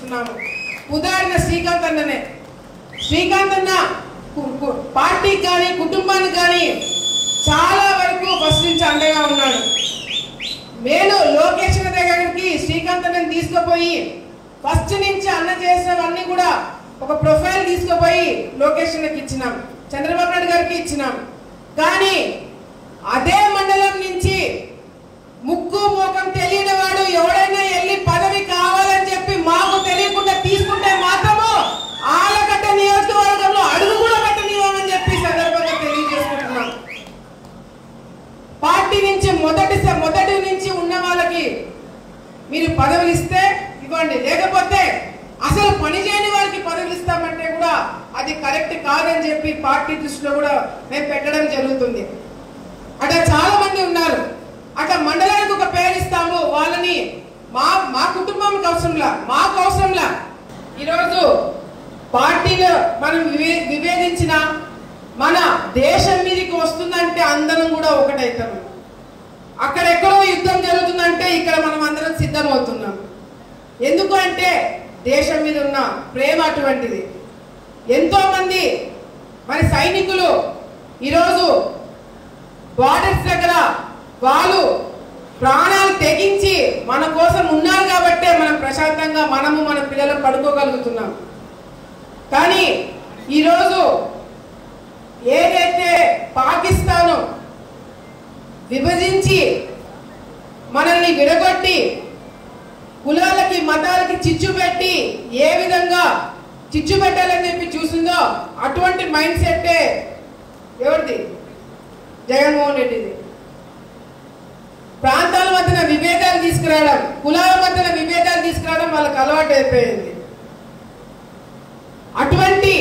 చూస్తున్నాము. ఉదాహరణ శ్రీకాంత్ అన్ననే. శ్రీకాంత్ అన్న పార్టీకి కానీ కుటుంబానికి కానీ చాలా వరకు ఫస్ట్ నుంచి అండగా ఉన్నాడు. నేను లోకేష్ దగ్గరికి శ్రీకాంత్ అన్నని తీసుకుపోయి ఫస్ట్ నుంచి అన్న చేసినవన్నీ కూడా ఒక ప్రొఫైల్ తీసుకుపోయి లోకేష్ అన్నకి ఇచ్చినాం, చంద్రబాబు నాయుడు గారికి ఇచ్చినాం. కానీ అదే మండలం నుంచి ముక్కు మోకం తెలియని వాడు ఎవడైనా వెళ్ళి పదవి కావాలని చెప్పి మాకు తెలియకుండా తీసుకుంటే మాత్రము ఆలగడ్డ నియోజకవర్గంలో అడుగు కూడా పెట్టనివ్వమని చెప్పి సందర్భంగా తెలియజేసుకుంటున్నాం. పార్టీ నుంచి మొదటి నుంచి ఉన్న వాళ్ళకి మీరు పదవులు ఇస్తే ఇవ్వండి, లేకపోతే అసలు పని చేయని వారికి పదవులు ఇస్తామంటే కూడా అది కరెక్ట్ కాదని చెప్పి పార్టీ దృష్టిలో కూడా మేము పెట్టడం జరుగుతుంది. అట్లా చాలా మంది ఉన్నారు. అట్లా మండలానికి ఒక పేరు ఇస్తాము, వాళ్ళని మా కుటుంబానికి అవసరంలా, మాకు అవసరంలా. ఈరోజు పార్టీలో మనం విభేదించిన మన దేశం మీదకి వస్తుందంటే అందరం కూడా ఒకటైతాం. అక్కడెక్కడో యుద్ధం జరుగుతుందంటే ఇక్కడ మనం అందరం సిద్ధమవుతున్నాం. ఎందుకు అంటే దేశం మీద ఉన్న ప్రేమ అటువంటిది. ఎంతో మంది మరి సైనికులు ఈరోజు బార్డర్స్ దగ్గర వాళ్ళు ప్రాణాలు తెగించి మన కోసం ఉన్నారు కాబట్టే మనం ప్రశాంతంగా మనము మన పిల్లలు పడుకోగలుగుతున్నాం. కానీ ఈరోజు ఏదైతే పాకిస్తాను విభజించి మనల్ని విడగొట్టి కులాలకి మతాలకి చిచ్చు పెట్టి ఏ విధంగా చిచ్చు పెట్టాలని చెప్పి చూసిందో అటువంటి మైండ్ సెట్టే ఎవరిది? జగన్మోహన్ రెడ్డిది. ప్రాంతాల మధ్యన విభేదాలు తీసుకురావడం, కులాల మధ్యన విభేదాలు తీసుకురావడం వాళ్ళకి అలవాటు అయిపోయింది. అటువంటి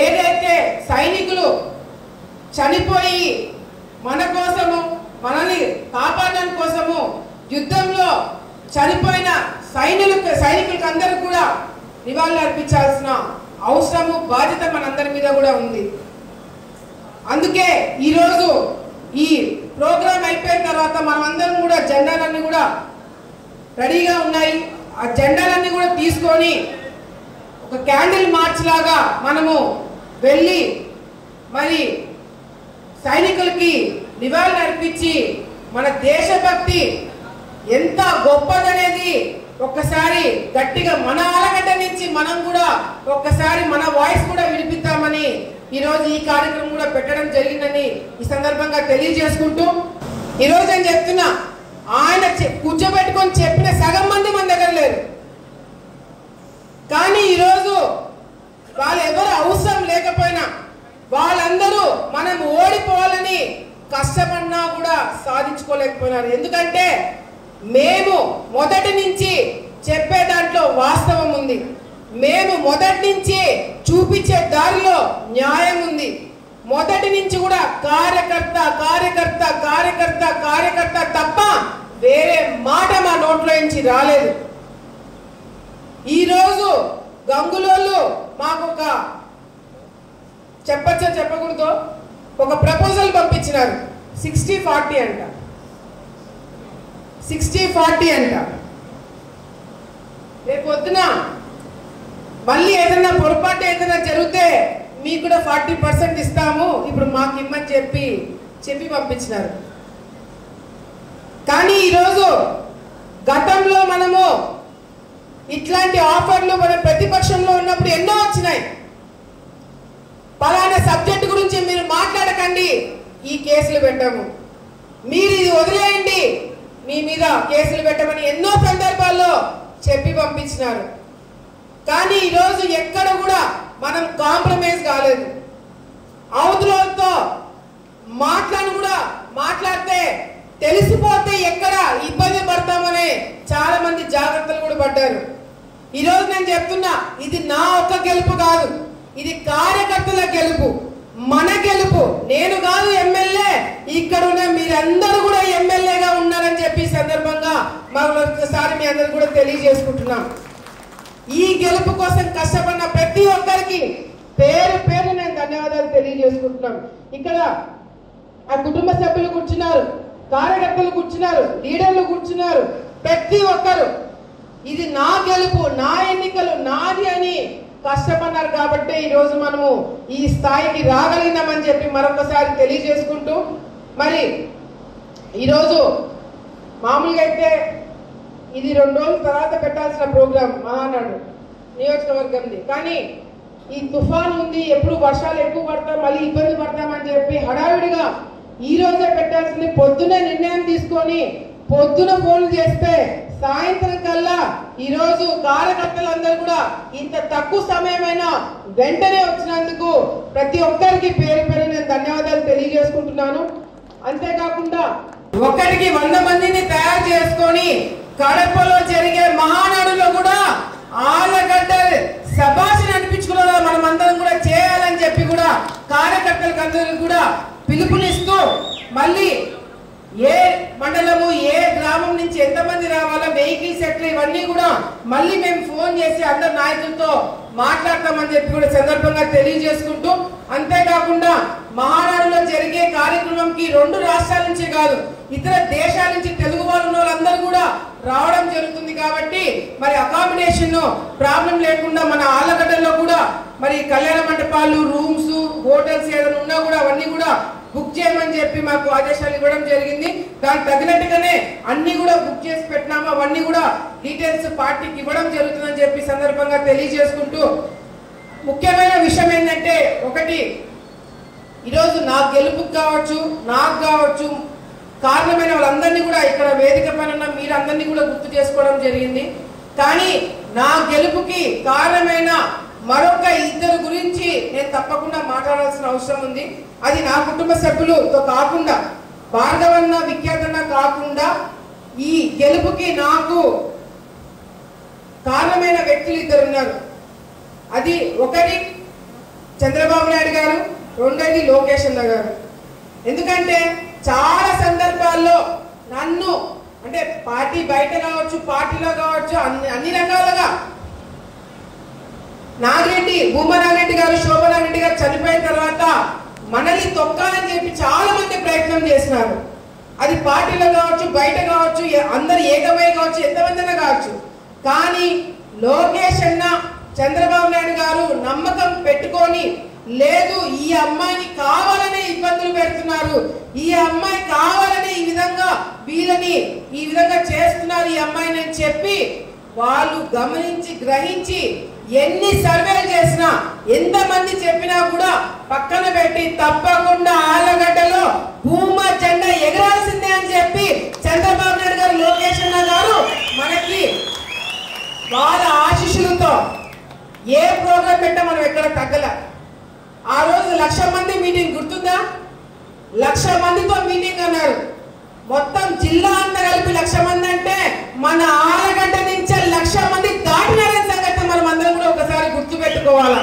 ఏదైతే సైనికులు చనిపోయి మన కోసము మనల్ని కాపాడడం కోసము యుద్ధంలో చనిపోయిన సైనికులకు అందరూ కూడా నివాళులు అర్పించాల్సిన అవసరము బాధ్యత మనందరి మీద కూడా ఉంది. అందుకే ఈరోజు ఈ ప్రోగ్రాం అయిపోయిన తర్వాత మనమందరం కూడా జెండాలన్నీ కూడా రెడీగా ఉన్నాయి. ఆ జెండాలన్నీ కూడా తీసుకొని ఒక క్యాండిల్ మార్చ్ లాగా మనము వెళ్ళి మరి సైనికులకి నివాళులు అర్పించి మన దేశభక్తి ఎంత గొప్పదనేది ఒక్కసారి గట్టిగా మన ఆలగడ్డ నుంచి మనం కూడా ఒక్కసారి మన వాయిస్ కూడా వినిపిద్దామని ఈరోజు ఈ కార్యక్రమం కూడా పెట్టడం జరిగిందని ఈ సందర్భంగా తెలియజేసుకుంటూ, ఈరోజు నేను చెప్తున్నా, ఆయన కూర్చోబెట్టుకొని చెప్పిన సగం మంది మన దగ్గర లేరు. కానీ ఈరోజు వాళ్ళు ఎవరు అవసరం లేకపోయినా వాళ్ళందరూ మనం ఓడిపోవాలని కష్టపడినా కూడా సాధించుకోలేకపోయినారు. ఎందుకంటే మేము మొదటి నుంచి చెప్పే దాంట్లో వాస్తవం ఉంది. మేము మొదటి నుంచి చూపించే దారిలో న్యాయం ఉంది. మొదటి నుంచి కూడా కార్యకర్త కార్యకర్త కార్యకర్త కార్యకర్త తప్ప వేరే మాట మా నోట్లో నుంచి రాలేదు. ఈరోజు గంగులోళ్ళు మాకు ఒక చెప్పచ్చో చెప్పకూడదు ఒక ప్రపోజల్ పంపించినారు. 60-40 అంట, 60-40 అంట. రేపు పొద్దున మళ్ళీ ఏదైనా పొరపాటు ఏదైనా జరిగితే మీకు కూడా 40% ఇస్తాము, ఇప్పుడు మాకు ఇమ్మని చెప్పి పంపించినారు. కానీ ఈరోజు గతంలో మనము ఇట్లాంటి ఆఫర్లు మన ప్రతిపక్షంలో ఉన్నప్పుడు ఎన్నో వచ్చినాయి. పలానా సబ్జెక్ట్ గురించి మీరు మాట్లాడకండి, ఈ కేసులు పెట్టము, మీరు ఇది వదిలేయండి, మీ మీద కేసులు పెట్టమని ఎన్నో సందర్భాల్లో చెప్పి పంపించినారు. కానీ ఈరోజు ఎక్కడ కూడా మనం కాంప్రమైజ్ కాలేదు. అవతలతో మాట్లాడితే తెలిసిపోతే ఎక్కడ ఇబ్బంది పడతామనే చాలా మంది జాగ్రత్తలు కూడా పడ్డారు. ఈరోజు నేను చెప్తున్నా, ఇది నా ఒక్క గెలుపు కాదు, ఇది కార్యకర్తల గెలుపు, మన గెలుపు. నేను కాదు ఎమ్మెల్యే, ఇక్కడ ఉన్న మీరందరూ కూడా ఎమ్మెల్యేగా ఉన్నారని చెప్పి సందర్భంగా మరొకసారి మీ అందరూ కూడా తెలియజేసుకుంటున్నాం. ఈ గెలుపు కోసం కష్టపడిన ప్రతి ఒక్కరికి పేరు పేరు నేను ధన్యవాదాలు తెలియజేసుకుంటున్నాం. ఇక్కడ ఆ కుటుంబ సభ్యులు కూర్చున్నారు, కార్యకర్తలు కూర్చున్నారు, లీడర్లు కూర్చున్నారు. ప్రతి ఒక్కరు ఇది నా గెలుపు, నా ఎన్నికలు నాది అని కష్టపడ్డారు కాబట్టి ఈరోజు మనము ఈ స్థాయికి రాగలిగినామని చెప్పి మరొకసారి తెలియజేసుకుంటూ, మరి ఈరోజు మామూలుగా అయితే ఇది 2 రోజుల తర్వాత పెట్టాల్సిన ప్రోగ్రాం మహానాడు నియోజకవర్గంది, కానీ ఈ తుఫాన్ ఉంది, ఎప్పుడు వర్షాలు ఎక్కువ పడతాం, మళ్ళీ ఇబ్బంది పడతామని చెప్పి హడావిడిగా ఈ రోజే పెట్టాల్సింది. పొద్దునే నిర్ణయం తీసుకొని పొద్దున ఫోన్లు చేస్తే సాయంత్రం కల్లా ఈరోజు కార్యకర్తలందరూ కూడా ఇంత తక్కువ సమయమైనా వెంటనే వచ్చినందుకు ప్రతి ఒక్కరికి పేరు పేరు నేను ధన్యవాదాలు తెలియజేసుకుంటున్నాను. అంతేకాకుండా 1కి 100 మందిని తయారు చేసుకొని కడపలో జరిగే మహానాడులో కూడా ఆలగడ్డ సభాషణ అనిపించుకునేలా మనం అందరం కూడా చేయాలని చెప్పి కూడా కార్యకర్తలకు అందరూ కూడా పిలుపునిస్తూ, మళ్ళీ ఏ మండలము ఏ గ్రామం నుంచి ఎంతమంది రావాలో వెహికల్స్ ఎట్లా ఇవన్నీ కూడా మళ్ళీ మేము ఫోన్ చేసి అందరు నాయకులతో మాట్లాడతామని చెప్పి కూడా సందర్భంగా తెలియజేసుకుంటూ, అంతేకాకుండా మహానాడులో జరిగే కార్యక్రమంకి 2 రాష్ట్రాల నుంచి కాదు ఇతర దేశాల నుంచి తెలుగు వాళ్ళందరూ కూడా రావడం జరుగుతుంది. కాబట్టి మరి అకామిడేషన్ ప్రాబ్లం లేకుండా మన ఆలగడ్డలో కూడా మరి కళ్యాణ మండపాలు, రూమ్స్, హోటల్స్ ఏదైనా ఉన్నా కూడా అవన్నీ కూడా బుక్ చేయమని చెప్పి మాకు ఆదేశాలు ఇవ్వడం జరిగింది. దానికి తగినట్టుగానే అన్ని కూడా బుక్ చేసి పెట్టినాము. అవన్నీ కూడా డీటెయిల్స్ పార్టీకి ఇవ్వడం జరుగుతుందని చెప్పి సందర్భంగా తెలియజేసుకుంటూ, ముఖ్యమైన విషయం ఏంటంటే, ఒకటి ఈరోజు నా గెలుపుకు కావచ్చు, నాకు కావచ్చు కారణమైన వాళ్ళందరినీ కూడా ఇక్కడ వేదిక పైన మీరందరినీ కూడా గుర్తు చేసుకోవడం జరిగింది. కానీ నా గెలుపుకి కారణమైన మరొక 2 గురించి నేను తప్పకుండా మాట్లాడాల్సిన అవసరం ఉంది. అది నా కుటుంబ సభ్యులతో కాకుండా, భార్గవన్న విఖ్యాతన్న కాకుండా, ఈ గెలుపుకి నాకు కారణమైన వ్యక్తులు 2 ఉన్నారు. అది ఒకటి చంద్రబాబు నాయుడు గారు, రెండోది లోకేష్ అన్న గారు. ఎందుకంటే చాలా సందర్భాల్లో నన్ను అంటే పార్టీ బయట కావచ్చు, పార్టీలో కావచ్చు, అన్ని రకాలుగా నాగిరెడ్డి, భూమా నాగిరెడ్డి గారు, శోభా నాగిరెడ్డి గారు చనిపోయిన తర్వాత మనల్ని తొక్కాలని చెప్పి చాలా మంది ప్రయత్నం చేసినారు. అది పార్టీలో కావచ్చు, బయట కావచ్చు, అందరు ఏకమై కావచ్చు, ఎంతమందినా కావచ్చు. కానీ లోకేష్ అన్న, చంద్రబాబు నాయుడు గారు నమ్మకం పెట్టుకొని, లేదు ఈ అమ్మాయిని కావాలనే ఇబ్బందులు పెడుతున్నారు, ఈ అమ్మాయి కావాలని ఈ విధంగా వీళ్ళని ఈ విధంగా చేస్తున్నారు ఈ అమ్మాయిని అని చెప్పి వాళ్ళు గమనించి గ్రహించి ఎన్ని సర్వేలు చేసినా, ఎంతమంది చెప్పినా కూడా పక్కన పెట్టి తప్పకుండా ఆలగడ్డలో భూమా జెండా ఎగరాల్సిందే అని చెప్పి చంద్రబాబు నాయుడు గారు, లోకేష్ అన్న గారు మనకి వాళ్ళ ఆశీస్సులతో ఏ ప్రోగ్రాం పెట్టా మనం ఎక్కడ తగ్గల. ఆ రోజు 1,00,000 మంది మీటింగ్ గుర్తుందా? 1,00,000 మందితో మీటింగ్ అన్నారు. మొత్తం జిల్లా అంతా కలిపి 1,00,000 మంది అంటే మన ఆలగడ్డ నుంచే 1,00,000 మంది దాటినారని సంగతి మనం అందరం కూడా ఒకసారి గుర్తు పెట్టుకోవాలా.